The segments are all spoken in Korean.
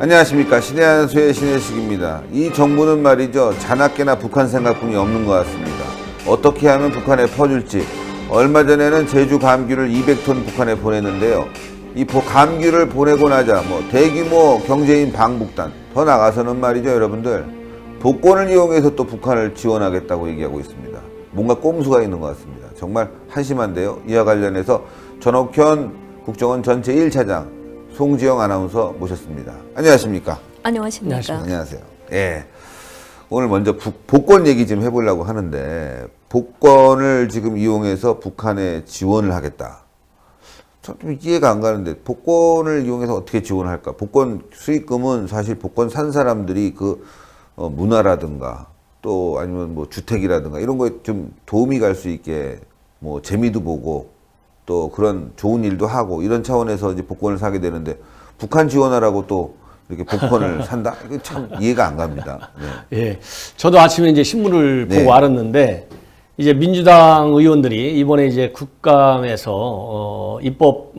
안녕하십니까. 신의 수의 신혜식입니다. 이 정부는 말이죠, 자나깨나 북한 생각뿐이 없는 것 같습니다. 어떻게 하면 북한에 퍼줄지. 얼마 전에는 제주 감귤을 200톤 북한에 보냈는데요. 이 감귤을 보내고 나자 대규모 경제인 방북단, 더 나가서는 말이죠, 여러분들, 복권을 이용해서 또 북한을 지원하겠다고 얘기하고 있습니다. 뭔가 꼼수가 있는 것 같습니다. 정말 한심한데요. 이와 관련해서 전옥현 국정원 전체 1차장 송지영 아나운서 모셨습니다. 안녕하십니까? 안녕하십니까? 안녕하세요. 예. 오늘 먼저 복권 얘기 좀 해보려고 하는데, 복권을 지금 이용해서 북한에 지원을 하겠다. 좀 이해가 안 가는데, 복권을 이용해서 어떻게 지원할까? 복권 수익금은 사실 복권 산 사람들이 문화라든가 또 아니면 주택이라든가 이런 거에 좀 도움이 갈 수 있게 재미도 보고 또 그런 좋은 일도 하고 이런 차원에서 이제 복권을 사게 되는데, 북한 지원하라고 또 이렇게 복권을 산다? 이거 참 이해가 안 갑니다. 네. 예. 저도 아침에 이제 신문을 네. 보고 알았는데, 이제 민주당 의원들이 이번에 이제 국감에서 입법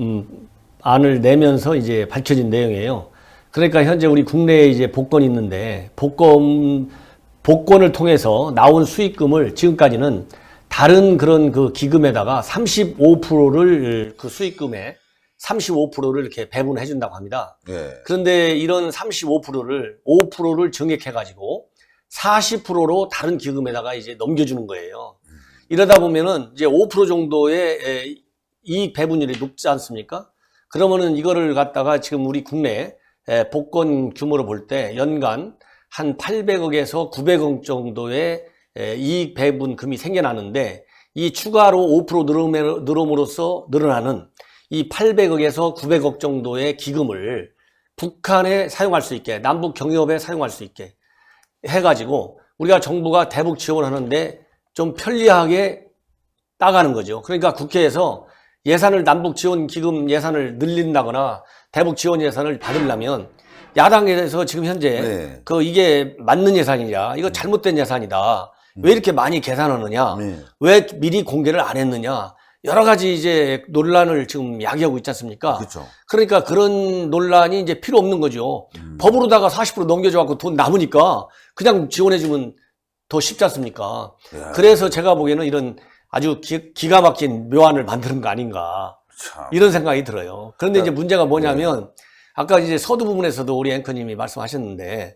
안을 내면서 이제 밝혀진 내용이에요. 그러니까 현재 우리 국내에 이제 복권이 있는데, 복권을 통해서 나온 수익금을 지금까지는 다른 그런 그 기금에다가 35%를 그 수익금에 35%를 이렇게 배분해 준다고 합니다. 네. 그런데 이런 5%를 증액해 가지고 40%로 다른 기금에다가 이제 넘겨주는 거예요. 이러다 보면은 이제 5% 정도의 이 배분율이 높지 않습니까? 그러면은 이거를 갖다가 지금 우리 국내 복권 규모로 볼 때 연간 한 800억에서 900억 정도의 이익 배분금이 생겨나는데, 이 추가로 5% 늘음으로써 늘어나는 이 800억에서 900억 정도의 기금을 북한에 사용할 수 있게, 남북 경협에 사용할 수 있게 해가지고 우리가 정부가 대북 지원하는데 좀 편리하게 따가는 거죠. 그러니까 국회에서 예산을, 남북 지원 기금 예산을 늘린다거나 대북 지원 예산을 받으려면 야당에서 지금 현재 이게 맞는 예산이냐, 이거 잘못된 예산이다, 왜 이렇게 많이 계산하느냐, 왜 미리 공개를 안 했느냐, 여러 가지 이제 논란을 지금 야기하고 있지 않습니까? 그렇죠. 그러니까 그런 논란이 이제 필요 없는 거죠. 법으로다가 40% 넘겨줘 갖고 돈 남으니까 그냥 지원해주면 더 쉽지 않습니까? 야. 그래서 제가 보기에는 이런 아주 기가 막힌 묘안을 만드는 거 아닌가, 참. 이런 생각이 들어요. 그런데 이제 문제가 뭐냐면, 아까 이제 서두 부분에서도 우리 앵커님이 말씀하셨는데,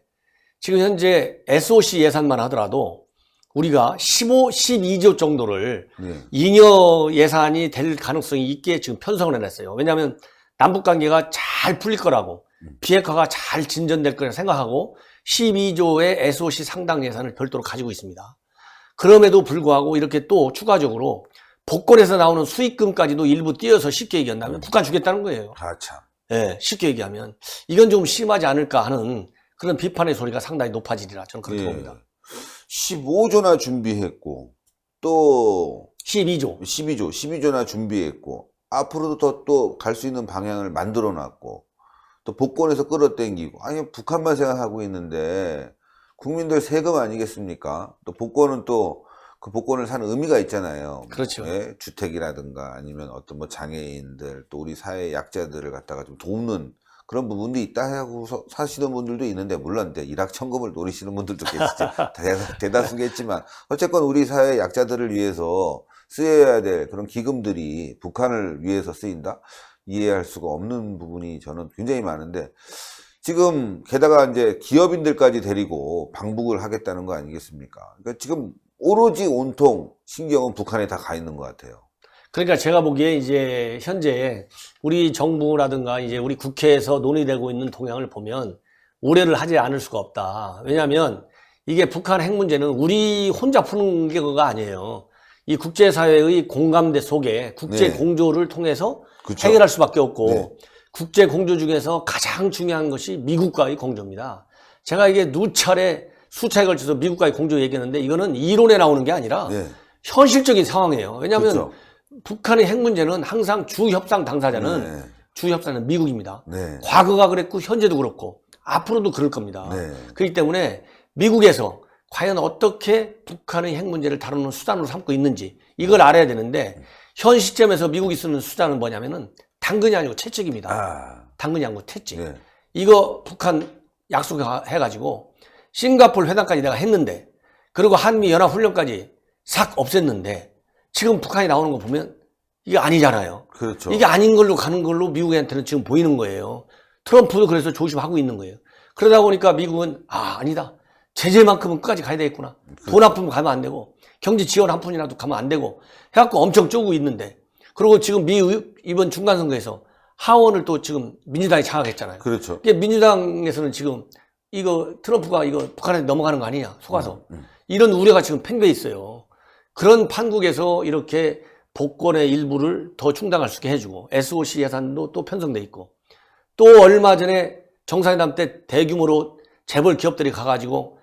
지금 현재 SOC 예산만 하더라도 우리가 12조 정도를 잉여 예산이 될 가능성이 있게 지금 편성을 해놨어요. 왜냐하면 남북 관계가 잘 풀릴 거라고, 비핵화가 잘 진전될 거라고 생각하고 12조의 SOC 상당 예산을 별도로 가지고 있습니다. 그럼에도 불구하고 이렇게 또 추가적으로 복권에서 나오는 수익금까지도 일부 띄어서 쉽게 얘기한다면 북한 주겠다는 거예요. 아, 참. 예, 쉽게 얘기하면 이건 좀 심하지 않을까 하는 그런 비판의 소리가 상당히 높아지리라 저는 그렇게 봅니다. 15조나 준비했고 또 12조나 준비했고 앞으로도 또 갈 수 있는 방향을 만들어 놨고 또 복권에서 끌어당기고, 아니 북한만 생각하고 있는데 국민들 세금 아니겠습니까? 또 복권은 또 그 복권을 사는 의미가 있잖아요. 그렇죠. 주택이라든가 아니면 어떤 장애인들, 또 우리 사회 약자들을 갖다가 좀 돕는 그런 부분도 있다 하고 사시는 분들도 있는데, 물론 일확천금을 노리시는 분들도 계시죠. 대다수겠지만 어쨌건 우리 사회 약자들을 위해서 쓰여야 될 그런 기금들이 북한을 위해서 쓰인다? 이해할 수가 없는 부분이 저는 굉장히 많은데, 지금 게다가 이제 기업인들까지 데리고 방북을 하겠다는 거 아니겠습니까? 그러니까 지금 오로지 온통 신경은 북한에 다 가 있는 것 같아요. 그러니까 제가 보기에 이제 현재 우리 정부라든가 이제 우리 국회에서 논의되고 있는 동향을 보면 우려를 하지 않을 수가 없다. 왜냐하면 이게 북한 핵 문제는 우리 혼자 푸는 게가 아니에요. 이 국제사회의 공감대 속에 국제 공조를 통해서 해결할 수밖에 없고, 국제 공조 중에서 가장 중요한 것이 미국과의 공조입니다. 제가 이게 수차에 걸쳐서 미국과의 공조 얘기했는데, 이거는 이론에 나오는 게 아니라 현실적인 상황이에요. 왜냐하면 북한의 핵 문제는 항상 주협상 당사자는 주협상은 미국입니다. 과거가 그랬고 현재도 그렇고 앞으로도 그럴 겁니다. 그렇기 때문에 미국에서 과연 어떻게 북한의 핵 문제를 다루는 수단으로 삼고 있는지 이걸 알아야 되는데, 현 시점에서 미국이 쓰는 수단은 뭐냐면은 당근이 아니고 채찍입니다. 당근이 아니고 채찍. 이거 북한 약속해가지고 싱가포르 회담까지 내가 했는데, 그리고 한미 연합훈련까지 싹 없앴는데, 지금 북한이 나오는 거 보면 이게 아니잖아요. 그렇죠. 이게 아닌 걸로 가는 걸로 미국한테는 지금 보이는 거예요. 트럼프도 그래서 조심하고 있는 거예요. 그러다 보니까 미국은 아니다. 제재만큼은 끝까지 가야 되겠구나. 돈 한 푼 가면 안 되고 경제 지원 한 푼이라도 가면 안 되고 해갖고 엄청 쪼고 있는데, 그리고 지금 이번 중간선거에서 하원을 또 지금 민주당이 장악했잖아요. 그렇죠. 이게 민주당에서는 지금 이거 트럼프가 이거 북한에 넘어가는 거 아니냐 속아서 이런 우려가 지금 팽배해 있어요. 그런 판국에서 이렇게 복권의 일부를 더 충당할 수 있게 해주고 SOC 예산도 또 편성돼 있고, 또 얼마 전에 정상회담 때 대규모로 재벌 기업들이 가가지고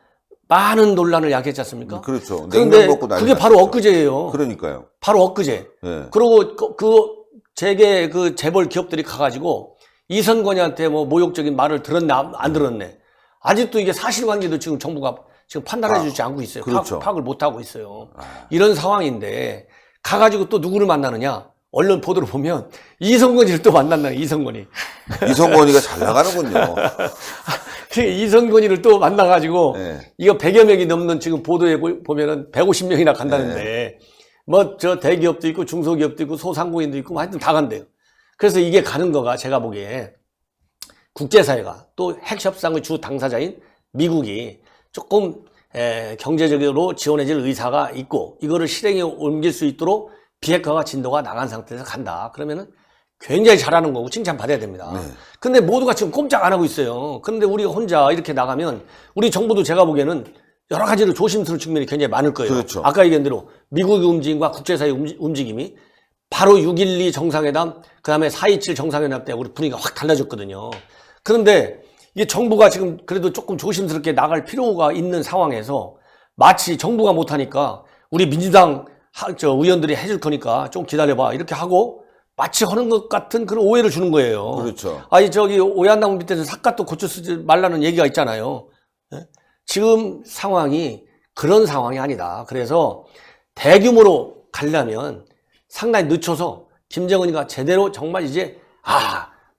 많은 논란을 야기했지 않습니까? 그렇죠. 그런데 냉면 먹고 난리 그게 바로 났었죠. 엊그제예요. 그러니까요. 바로 엊그제. 예. 그리고 재계 그 재벌 기업들이 가가지고 이선건이한테 뭐 모욕적인 말을 들었네 안 들었네. 아직도 이게 사실관계도 지금 정부가 지금 판단해주지 않고 있어요. 그렇죠. 파악을 못 하고 있어요. 이런 상황인데 가가지고 또 누구를 만나느냐? 언론 보도를 보면 이선건이를 또 만난다. 이선건이. 이성건이가 잘 나가는군요. 이선건이를 또 만나가지고 네. 이거 100여 명이 넘는 지금 보도에 보면은 150명이나 간다는데 네. 뭐 저 대기업도 있고 중소기업도 있고 소상공인도 있고 뭐 하여튼 다 간대요. 그래서 이게 가는 거가 제가 보기에 국제사회가 또 핵협상의 주 당사자인 미국이 조금 경제적으로 지원해줄 의사가 있고 이거를 실행에 옮길 수 있도록 비핵화가 진도가 나간 상태에서 간다. 그러면은 굉장히 잘하는 거고 칭찬받아야 됩니다. 네. 근데 모두가 지금 꼼짝 안 하고 있어요. 그런데 우리가 혼자 이렇게 나가면 우리 정부도 제가 보기에는 여러 가지로 조심스러운 측면이 굉장히 많을 거예요. 그렇죠. 아까 얘기한 대로 미국의 움직임과 국제사회의 움직임이 바로 6.12 정상회담, 그 다음에 4.27 정상회담 때 우리 분위기가 확 달라졌거든요. 그런데 이게 정부가 지금 그래도 조금 조심스럽게 나갈 필요가 있는 상황에서 마치 정부가 못하니까 우리 민주당 의원들이 해줄 거니까 좀 기다려봐 이렇게 하고 마치 하는 것 같은 그런 오해를 주는 거예요. 그렇죠. 아니 저기 오얏나무 밑에서 삿갓도 고쳐 쓰지 말라는 얘기가 있잖아요. 예? 지금 상황이 그런 상황이 아니다. 그래서 대규모로 가려면 상당히 늦춰서 김정은이가 제대로 정말 이제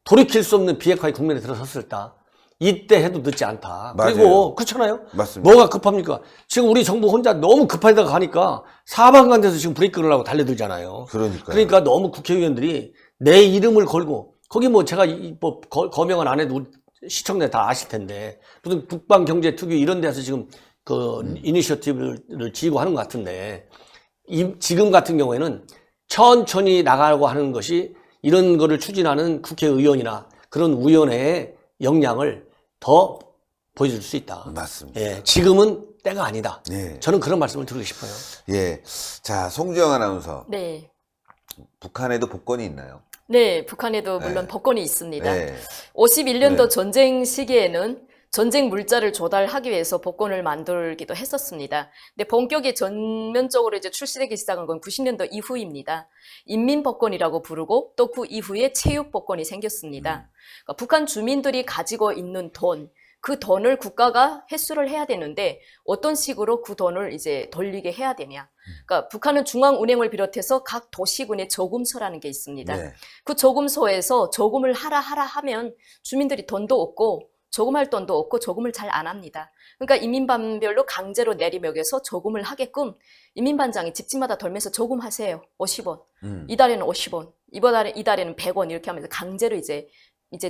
돌이킬 수 없는 비핵화의 국면에 들어섰을 때 이때 해도 늦지 않다. 맞아요. 그리고 그렇잖아요. 맞습니다. 뭐가 급합니까? 지금 우리 정부 혼자 너무 급하다가 가니까 사방간데서 지금 브레이크를 하고 달려들잖아요. 그러니까요. 그러니까 너무 국회의원들이 내 이름을 걸고 거기 뭐 제가 뭐 거명은 안 해도 시청자 다 아실 텐데 무슨 북방경제특위 이런 데서 지금 그 이니셔티브를 지고 하는 것 같은데 지금 같은 경우에는 천천히 나가려고 하는 것이 이런 거를 추진하는 국회의원이나 그런 위원회의 역량을 더 보여줄 수 있다. 맞습니다. 예, 지금은 때가 아니다. 예. 저는 그런 말씀을 드리고 싶어요. 예. 자, 송지영 아나운서. 네. 북한에도 복권이 있나요? 네, 북한에도 물론 네. 복권이 있습니다. 네. 51년도 네. 전쟁 시기에는 전쟁 물자를 조달하기 위해서 복권을 만들기도 했었습니다. 근데 본격이 전면적으로 이제 출시되기 시작한 건 90년도 이후입니다. 인민복권이라고 부르고 또 그 이후에 체육복권이 생겼습니다. 그러니까 북한 주민들이 가지고 있는 돈, 그 돈을 국가가 회수를 해야 되는데 어떤 식으로 그 돈을 이제 돌리게 해야 되냐. 그러니까 북한은 중앙은행을 비롯해서 각 도시군의 저금소라는 게 있습니다. 네. 그 저금소에서 저금을 하라 하면 주민들이 돈도 없고 저금할 돈도 없고 저금을 잘 안 합니다. 그러니까 인민반별로 강제로 내리먹여서 저금을 하게끔 인민반장이 집집마다 돌면서 저금하세요. 50원. 이달에는 50원. 이달에는 100원 이렇게 하면서 강제로 이제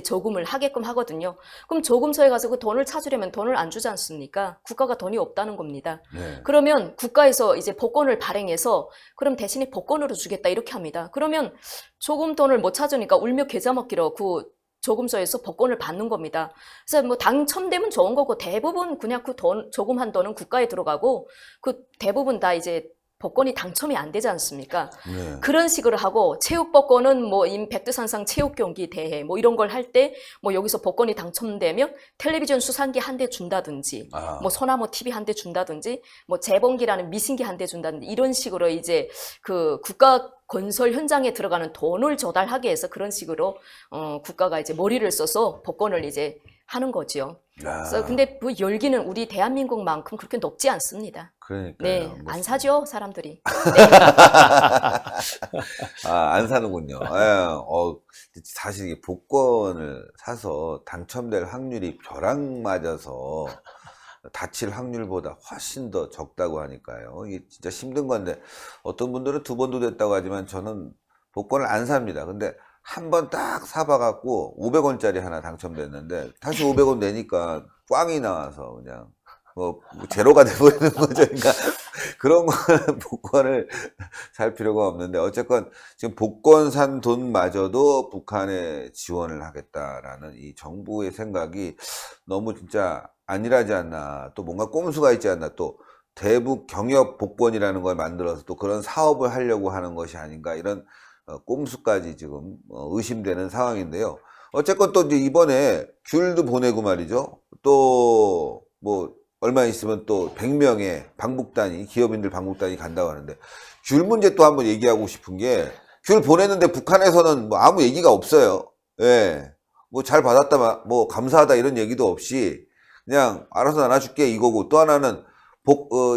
저금을 하게끔 하거든요. 그럼 저금소에 가서 그 돈을 찾으려면 돈을 안 주지 않습니까? 국가가 돈이 없다는 겁니다. 네. 그러면 국가에서 이제 복권을 발행해서 그럼 대신에 복권으로 주겠다 이렇게 합니다. 그러면 조금 돈을 못 찾으니까 울며 겨자 먹기로 그 저금소에서 복권을 받는 겁니다. 그래서 뭐 당첨되면 좋은 거고 대부분 그냥 그 돈, 저금한 돈은 국가에 들어가고 그 대부분 다 이제 복권이 당첨이 안 되지 않습니까? 네. 그런 식으로 하고 체육복권은 뭐 백두산상 체육경기 대회 뭐 이런 걸 할 때 뭐 여기서 복권이 당첨되면 텔레비전 수상기 한 대 준다든지 뭐 소나무 TV 한 대 준다든지 뭐 재봉기라는 미신기 한 대 준다든지 이런 식으로 이제 그 국가 건설 현장에 들어가는 돈을 조달하게 해서 그런 식으로 국가가 이제 머리를 써서 복권을 이제 하는 거죠. 야, 그래서 근데 그 열기는 우리 대한민국만큼 그렇게 높지 않습니다. 그러니까요. 네, 뭐, 안 사죠 사람들이. 안 사는군요. 예, 사실 이 복권을 사서 당첨될 확률이 벼락 맞아서 다칠 확률보다 훨씬 더 적다고 하니까요. 이게 진짜 힘든 건데, 어떤 분들은 2번도 됐다고 하지만 저는 복권을 안 삽니다. 근데 한 번 딱 사봐갖고 500원짜리 하나 당첨됐는데 다시 500원 내니까 꽝이 나와서 그냥 뭐 제로가 돼버리는 거죠. 그러니까 그런 거는 복권을 살 필요가 없는데, 어쨌건 지금 복권 산 돈마저도 북한에 지원을 하겠다라는 이 정부의 생각이 너무 진짜 안일하지 않나, 또 뭔가 꼼수가 있지 않나, 또 대북 경협 복권이라는 걸 만들어서 또 그런 사업을 하려고 하는 것이 아닌가, 이런 꼼수까지 지금 의심되는 상황인데요. 어쨌건 또 이제 이번에 귤도 보내고 말이죠. 또 뭐 얼마 있으면 또 100명의 방북단이, 기업인들 방북단이 간다고 하는데, 귤 문제 또 한번 얘기하고 싶은 게, 귤 보냈는데 북한에서는 뭐 아무 얘기가 없어요. 예. 뭐 잘 받았다, 뭐 감사하다 이런 얘기도 없이 그냥 알아서 나눠줄게 이거고, 또 하나는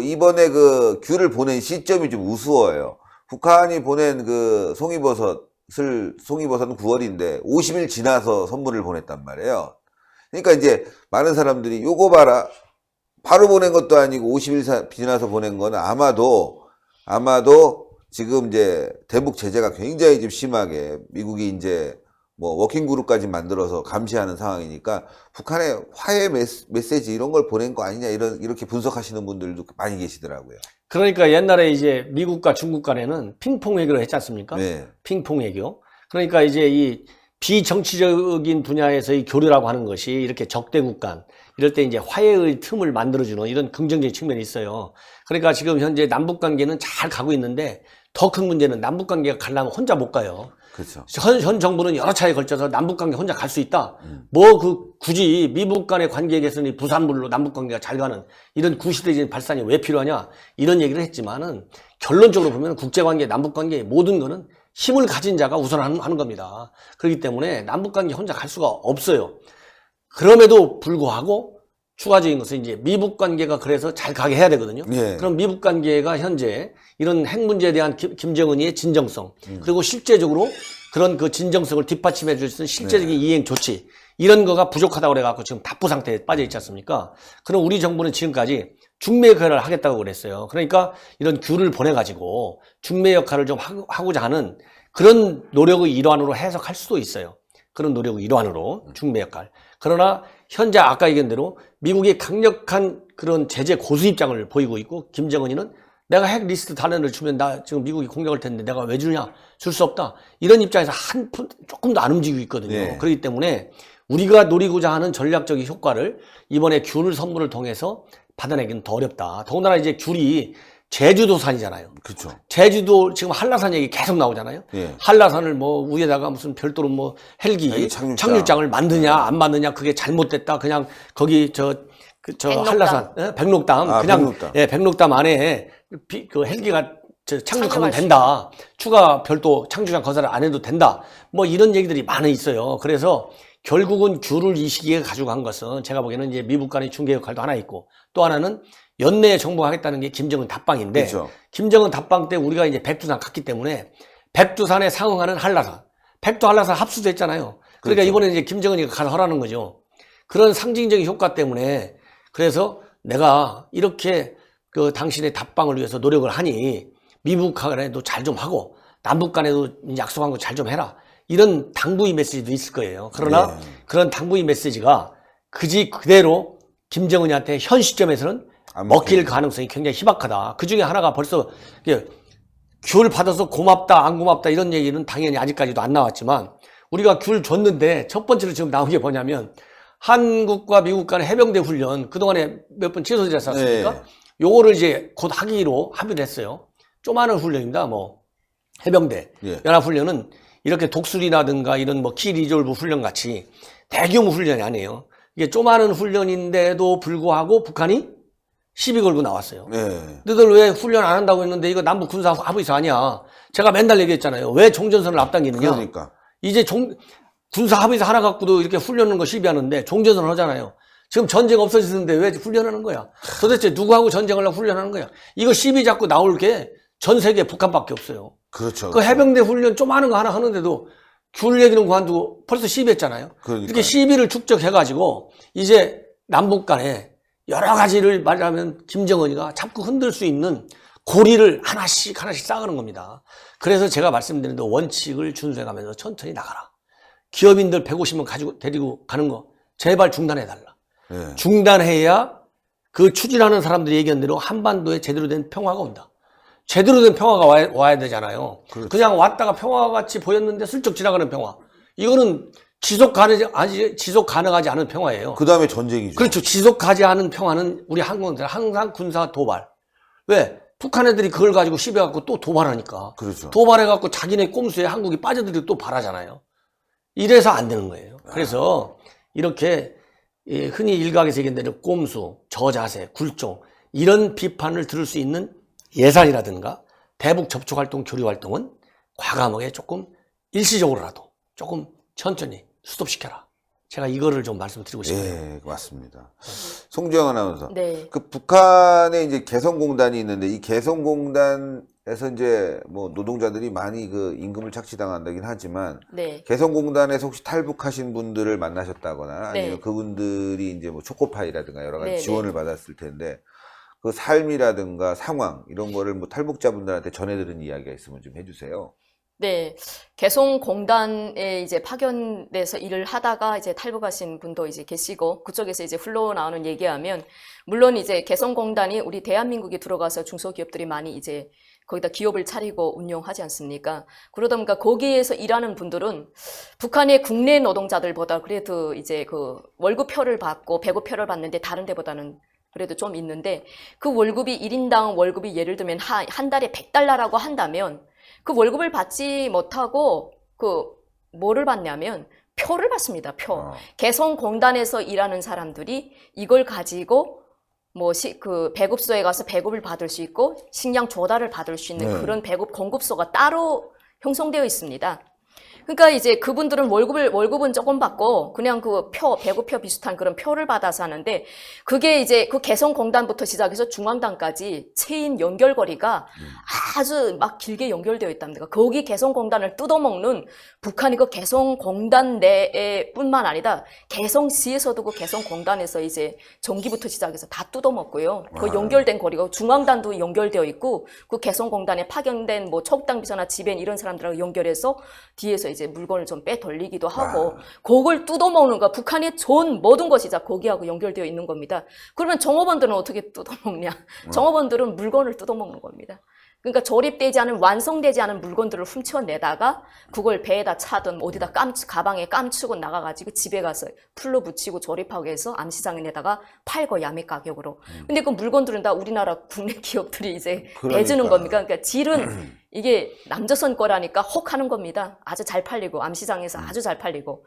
이번에 그 귤을 보낸 시점이 좀 우스워요. 북한이 보낸 그 송이버섯은 9월인데 50일 지나서 선물을 보냈단 말이에요. 그러니까 이제 많은 사람들이 요거 봐라, 바로 보낸 것도 아니고 50일 지나서 보낸 거는 아마도 지금 이제 대북 제재가 굉장히 좀 심하게 미국이 이제 뭐 워킹 그룹까지 만들어서 감시하는 상황이니까 북한의 화해 메시지 이런 걸 보낸 거 아니냐, 이렇게 분석하시는 분들도 많이 계시더라고요. 그러니까 옛날에 이제 미국과 중국 간에는 핑퐁 외교를 했지 않습니까? 네. 핑퐁 외교. 그러니까 이제 이 비정치적인 분야에서의 교류라고 하는 것이 이렇게 적대국 간 이럴 때 이제 화해의 틈을 만들어주는 이런 긍정적인 측면이 있어요. 그러니까 지금 현재 남북 관계는 잘 가고 있는데, 더 큰 문제는 남북 관계가 가려면 혼자 못 가요. 그렇죠. 현 정부는 여러 차례 걸쳐서 남북 관계 혼자 갈 수 있다. 뭐 굳이 미북 간의 관계에 대해서는 부산물로 남북 관계가 잘 가는 이런 구시대적인 발상이 왜 필요하냐, 이런 얘기를 했지만은, 결론적으로 보면 국제 관계, 남북 관계 모든 거는 힘을 가진 자가 우선하는 겁니다. 그렇기 때문에 남북 관계 혼자 갈 수가 없어요. 그럼에도 불구하고 추가적인 것은 이제 미북 관계가 그래서 잘 가게 해야 되거든요. 예. 그럼 미북 관계가 현재 이런 핵 문제에 대한 김정은이의 진정성, 그리고 실제적으로 그런 그 진정성을 뒷받침해 줄 수 있는 실제적인 이행 조치, 이런 거가 부족하다고 그래갖고 지금 답부 상태에 빠져 있지 않습니까? 그럼 우리 정부는 지금까지 중매 역할을 하겠다고 그랬어요. 그러니까 이런 귤을 보내가지고 중매 역할을 좀 하고자 하는 그런 노력의 일환으로 해석할 수도 있어요. 그런 노력의 일환으로 중매 역할. 그러나 현재 아까 얘기한 대로 미국이 강력한 그런 제재 고수 입장을 보이고 있고, 김정은이는 내가 핵 리스트 단어를 주면 나 지금 미국이 공격할 텐데 내가 왜 주냐, 줄 수 없다, 이런 입장에서 조금도 안 움직이고 있거든요. 네. 그렇기 때문에 우리가 노리고자 하는 전략적인 효과를 이번에 귤 선물을 통해서 받아내기는 더 어렵다. 더군다나 이제 귤이 제주도산이잖아요. 그렇죠. 제주도 지금 한라산 얘기 계속 나오잖아요. 예. 한라산을 뭐 위에다가 무슨 별도로 뭐 헬기 착륙장을 만드냐 안 만드냐, 그게 잘못됐다. 그냥 거기 저 백록담. 한라산 백록담, 그냥 백록담. 예, 백록담 안에 그 헬기가 착륙하면 착륙할 된다. 추가 별도 착륙장 건설을 안 해도 된다. 뭐 이런 얘기들이 많이 있어요. 그래서 결국은 귤을 이 시기에 가지고 간 것은 제가 보기에는 이제 미북 간의 중개 역할도 하나 있고, 또 하나는 연내에 정복하겠다는 게 김정은 답방인데, 그렇죠. 김정은 답방 때 우리가 이제 백두산 갔기 때문에 백두산에 상응하는 한라산, 백두 한라산 합수됐잖아요. 그러니까 그렇죠. 이번에 이제 김정은이가 가서 하라는 거죠. 그런 상징적인 효과 때문에, 그래서 내가 이렇게 그 당신의 답방을 위해서 노력을 하니 미북 간에도 잘 좀 하고 남북 간에도 약속한 거 잘 좀 해라, 이런 당부의 메시지도 있을 거예요. 그러나 그런 당부의 메시지가 그대로 김정은이한테 현 시점에서는 먹힐 가능성이 굉장히 희박하다. 그 중에 하나가 벌써 귤 받아서 고맙다 안 고맙다 이런 얘기는 당연히 아직까지도 안 나왔지만, 우리가 귤 줬는데 첫 번째로 지금 나온 게 뭐냐면, 한국과 미국 간의 해병대 훈련 그동안에 몇 번 취소되지 않습니까? 네. 요거를 이제 곧 하기로 합의를 했어요. 조그마한 훈련입니다. 뭐 해병대 예. 연합훈련은 이렇게 독수리라든가 이런 뭐 키 리졸브 훈련 같이 대규모 훈련이 아니에요. 이게 조그마한 훈련인데도 불구하고 북한이 시비 걸고 나왔어요. 네. 너희들 왜 훈련 안 한다고 했는데 이거 남북 군사 합의서 아니야. 제가 맨날 얘기했잖아요. 왜 종전선을 앞당기느냐. 그러니까. 이제 군사 합의서 하나 갖고도 이렇게 훈련하는 거 시비하는데 종전선언 하잖아요. 지금 전쟁 없어지는데 왜 훈련하는 거야? 도대체 누구하고 전쟁을 하고 훈련하는 거야? 이거 시비 자꾸 나올 게 전 세계 북한밖에 없어요. 그렇죠. 그 해병대 훈련 조그마한 거 하나 하는데도 귤 얘기는 그만두고 벌써 시비했잖아요. 그러니까요. 이렇게 시비를 축적해가지고 이제 남북 간에 여러 가지를 말하면 김정은이가 자꾸 흔들 수 있는 고리를 하나씩 쌓아가는 겁니다. 그래서 제가 말씀드린 원칙을 준수해가면서 천천히 나가라. 기업인들 150명 가지고 데리고 가는 거 제발 중단해달라. 예. 중단해야 그 추진하는 사람들이 얘기한 대로 한반도에 제대로 된 평화가 온다. 제대로 된 평화가 와야 되잖아요. 그렇죠. 그냥 왔다가 평화같이 보였는데 슬쩍 지나가는 평화. 이거는 지속 가능하지 않은 평화예요. 그 다음에 전쟁이죠. 그렇죠. 지속하지 않은 평화는 우리 한국은 항상 군사 도발. 왜? 북한 애들이 그걸 가지고 시비해갖고 또 도발하니까. 그렇죠. 도발해갖고 자기네 꼼수에 한국이 빠져들고 또 발하잖아요. 이래서 안 되는 거예요. 그래서 이렇게 흔히 일각에서 얘기하는 꼼수, 저자세, 굴종 이런 비판을 들을 수 있는 예산이라든가 대북 접촉활동, 교류활동은 과감하게 조금 일시적으로라도 조금 천천히 스톱시켜라. 제가 이거를 좀 말씀드리고 싶어요. 예, 맞습니다. 송지영 아나운서. 네. 그 북한에 이제 개성공단이 있는데 이 개성공단에서 이제 뭐 노동자들이 많이 그 임금을 착취당한다긴 하지만 네. 개성공단에서 혹시 탈북하신 분들을 만나셨다거나 아니면 네. 그분들이 이제 뭐 초코파이라든가 여러 가지 네, 지원을 받았을 텐데 그 삶이라든가 상황 이런 거를 뭐 탈북자분들한테 전해들은 이야기가 있으면 좀 해주세요. 네, 개성공단에 이제 파견돼서 일을 하다가 이제 탈북하신 분도 이제 계시고 그쪽에서 이제 흘러나오는 얘기하면 물론 이제 개성공단이 우리 대한민국에 들어가서 중소기업들이 많이 이제 거기다 기업을 차리고 운영하지 않습니까? 그러다 보니까 거기에서 일하는 분들은 북한의 국내 노동자들보다 그래도 이제 그 월급표를 받고 배급표를 받는데 다른 데보다는 그래도 좀 있는데 그 월급이 1인당 월급이 예를 들면 한 달에 100달러라고 한다면 그 월급을 받지 못하고 그 뭐를 받냐면 표를 받습니다. 표. 개성공단에서 일하는 사람들이 이걸 가지고 뭐 그 배급소에 가서 배급을 받을 수 있고 식량 조달을 받을 수 있는 그런 배급 공급소가 따로 형성되어 있습니다. 그러니까 이제 그분들은 월급은 조금 받고 그냥 그 배급표 비슷한 그런 표를 받아서 하는데 그게 이제 그 개성공단부터 시작해서 중앙당까지 체인 연결고리가 아주 막 길게 연결되어 있답니다. 거기 개성공단을 뜯어먹는 북한이 그 개성공단 내에 뿐만 아니라 개성시에서도 그 개성공단에서 이제 전기부터 시작해서 다 뜯어먹고요. 그 연결된 거리가 중앙단도 연결되어 있고 그 개성공단에 파견된 뭐 초국당 비서나 지벤 이런 사람들하고 연결해서 뒤에서 이제 물건을 좀 빼돌리기도 하고 그걸 뜯어먹는 거 북한의 전 모든 것이 다 거기하고 연결되어 있는 겁니다. 그러면 종업원들은 어떻게 뜯어먹냐? 종업원들은 물건을 뜯어먹는 겁니다. 그러니까 조립되지 않은 완성되지 않은 물건들을 훔쳐내다가 그걸 배에다 차든 어디다 가방에 감추고 나가가지고 집에 가서 풀로 붙이고 조립하고 해서 암시장에 내다가 팔고 야매 가격으로. 근데 그 물건들은 다 우리나라 국내 기업들이 이제 내주는 겁니까? 그러니까 질은 이게 남조선 거라니까 혹하는 겁니다. 아주 잘 팔리고 암시장에서 아주 잘 팔리고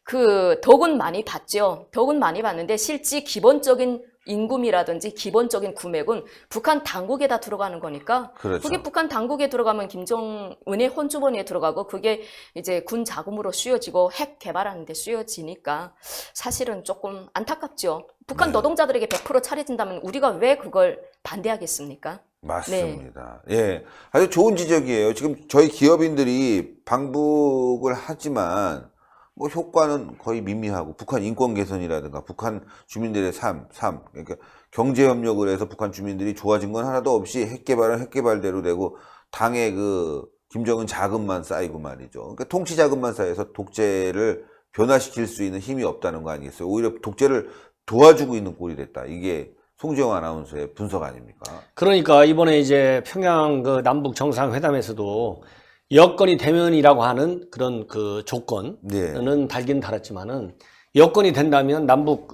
그 덕은 많이 받죠. 덕은 많이 받는데 실제 기본적인 임금이라든지 기본적인 구매액은 북한 당국에다 들어가는 거니까 그렇죠. 그게 북한 당국에 들어가면 김정은의 혼주머니에 들어가고 그게 이제 군 자금으로 쓰여지고 핵 개발하는 데 쓰여지니까 사실은 조금 안타깝죠. 북한 노동자들에게 100% 차려진다면 우리가 왜 그걸 반대하겠습니까? 맞습니다. 예. 아주 좋은 지적이에요. 지금 저희 기업인들이 방북을 하지만 뭐 효과는 거의 미미하고 북한 인권 개선이라든가 북한 주민들의 삶 그러니까 경제 협력을 해서 북한 주민들이 좋아진 건 하나도 없이 핵 개발은 핵 개발대로 되고 당의 그 김정은 자금만 쌓이고 말이죠. 그러니까 통치 자금만 쌓여서 독재를 변화시킬 수 있는 힘이 없다는 거 아니겠어요? 오히려 독재를 도와주고 있는 꼴이 됐다. 이게 송지영 아나운서의 분석 아닙니까? 그러니까 이번에 이제 평양 그 남북 정상회담에서도 여건이 되면이라고 하는 그런 그 조건은 달긴 달았지만은 여건이 된다면 남북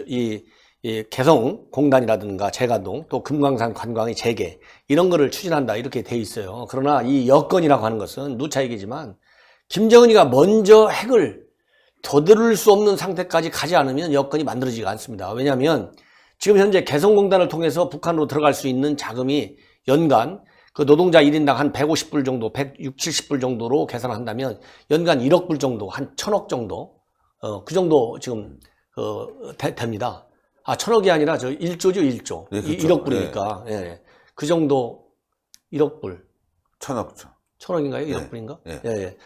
이 개성 공단이라든가 재가동 또 금강산 관광의 재개 이런 거를 추진한다 이렇게 돼 있어요. 그러나 이 여건이라고 하는 것은 누차 얘기지만 김정은이가 먼저 핵을 되돌릴 수 없는 상태까지 가지 않으면 여건이 만들어지지가 않습니다. 왜냐하면 지금 현재 개성공단을 통해서 북한으로 들어갈 수 있는 자금이 연간 그 노동자 1인당 한 150불 정도, 160, 70불 정도로 계산한다면 연간 1억 불 정도, 한 1000억 정도, 그 정도 지금 됩니다. 아, 1000억이 아니라 저 1조죠, 1조. 예, 그렇죠. 1억 불이니까. 예. 그 정도 1억 불. 1000억. 1000억인가요? 1억 예. 불인가? 예. 예.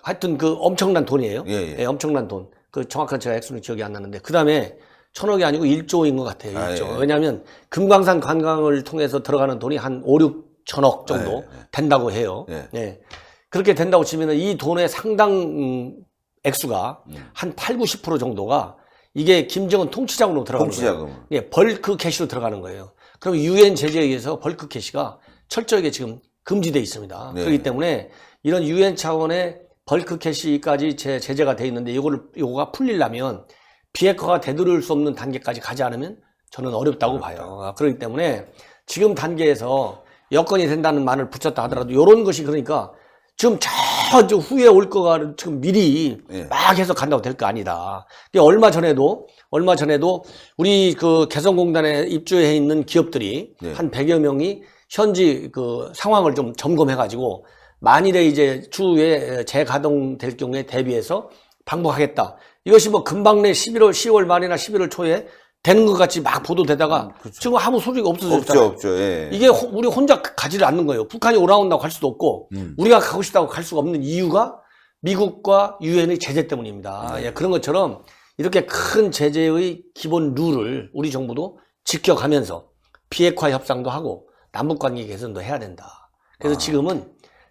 하여튼 그 엄청난 돈이에요. 예, 예. 엄청난 돈. 그 정확한 제가 액수는 기억이 안 나는데 그 다음에 1000억이 아니고 1조인 것 같아요. 1조. 아, 예. 왜냐하면 금강산 관광을 통해서 들어가는 돈이 한 5, 6천억 정도 예, 된다고 해요. 예. 예. 그렇게 된다고 치면은 이 돈의 상당 액수가 한 8, 90% 정도가 이게 김정은 통치자금으로 들어가는 거예요. 통치자금. 예, 벌크 캐시로 들어가는 거예요. 그럼 유엔 제재에 의해서 벌크 캐시가 철저하게 지금 금지돼 있습니다. 네. 그렇기 때문에 이런 유엔 차원의 벌크 캐시까지 제재가 돼 있는데 요거가 풀리려면 비핵화가 되돌릴 수 없는 단계까지 가지 않으면 저는 어렵다고 봐요. 그렇기 때문에 지금 단계에서 여건이 된다는 말을 붙였다 하더라도 이런 것이 그러니까 지금 저 후에 올 거가 지금 미리 예. 막 해서 간다고 될 거 아니다. 얼마 전에도 우리 그 개성공단에 입주해 있는 기업들이 네. 한 100여 명이 현지 그 상황을 좀 점검해 가지고 만일에 이제 추후에 재가동될 경우에 대비해서 방북하겠다. 이것이 뭐 금방 내 10월 말이나 11월 초에 되는 것 같이 막 보도되다가 그렇죠. 지금 아무 소리가 없어졌잖아요. 없죠. 예. 이게 우리 혼자 가지를 않는 거예요. 북한이 오라온다고 할 수도 없고 우리가 가고 싶다고 갈 수가 없는 이유가 미국과 유엔의 제재 때문입니다. 예, 그런 것처럼 이렇게 큰 제재의 기본 룰을 우리 정부도 지켜가면서 비핵화 협상도 하고 남북관계 개선도 해야 된다. 그래서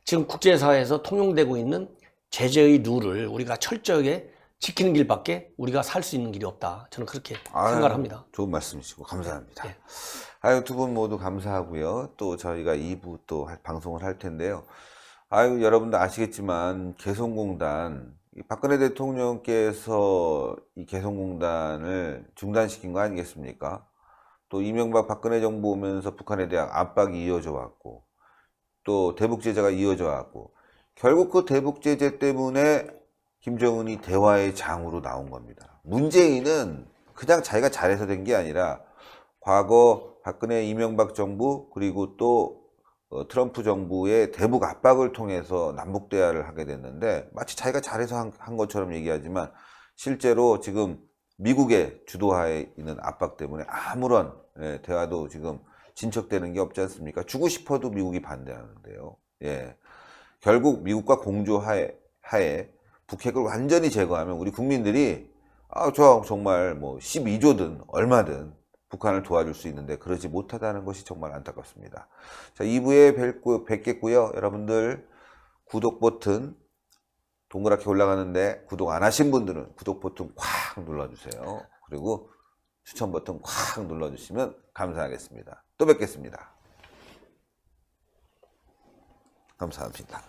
지금 국제사회에서 통용되고 있는 제재의 룰을 우리가 철저하게 지키는 길밖에 우리가 살 수 있는 길이 없다. 저는 그렇게 생각을 합니다. 좋은 말씀이시고 감사합니다. 예. 아유, 두 분 모두 감사하고요. 또 저희가 2부 또 방송을 할 텐데요. 아유, 여러분도 아시겠지만 개성공단, 박근혜 대통령께서 이 개성공단을 중단시킨 거 아니겠습니까? 또 이명박 박근혜 정부 오면서 북한에 대한 압박이 이어져 왔고 또 대북 제재가 이어져 왔고 결국 그 대북 제재 때문에 김정은이 대화의 장으로 나온 겁니다. 문재인은 그냥 자기가 잘해서 된 게 아니라 과거 박근혜 이명박 정부 그리고 또 트럼프 정부의 대북 압박을 통해서 남북 대화를 하게 됐는데 마치 자기가 잘해서 한 것처럼 얘기하지만 실제로 지금 미국의 주도하에 있는 압박 때문에 아무런 대화도 지금 진척되는 게 없지 않습니까? 주고 싶어도 미국이 반대하는데요. 예. 결국 미국과 공조하에 북핵을 완전히 제거하면 우리 국민들이 저 정말 뭐 12조든 얼마든 북한을 도와줄 수 있는데 그러지 못하다는 것이 정말 안타깝습니다. 자, 2부에 뵙겠고요. 여러분들 구독 버튼 동그랗게 올라가는데 구독 안 하신 분들은 구독 버튼 꽉 눌러주세요. 그리고 추천 버튼 꽉 눌러주시면 감사하겠습니다. 또 뵙겠습니다. 감사합니다.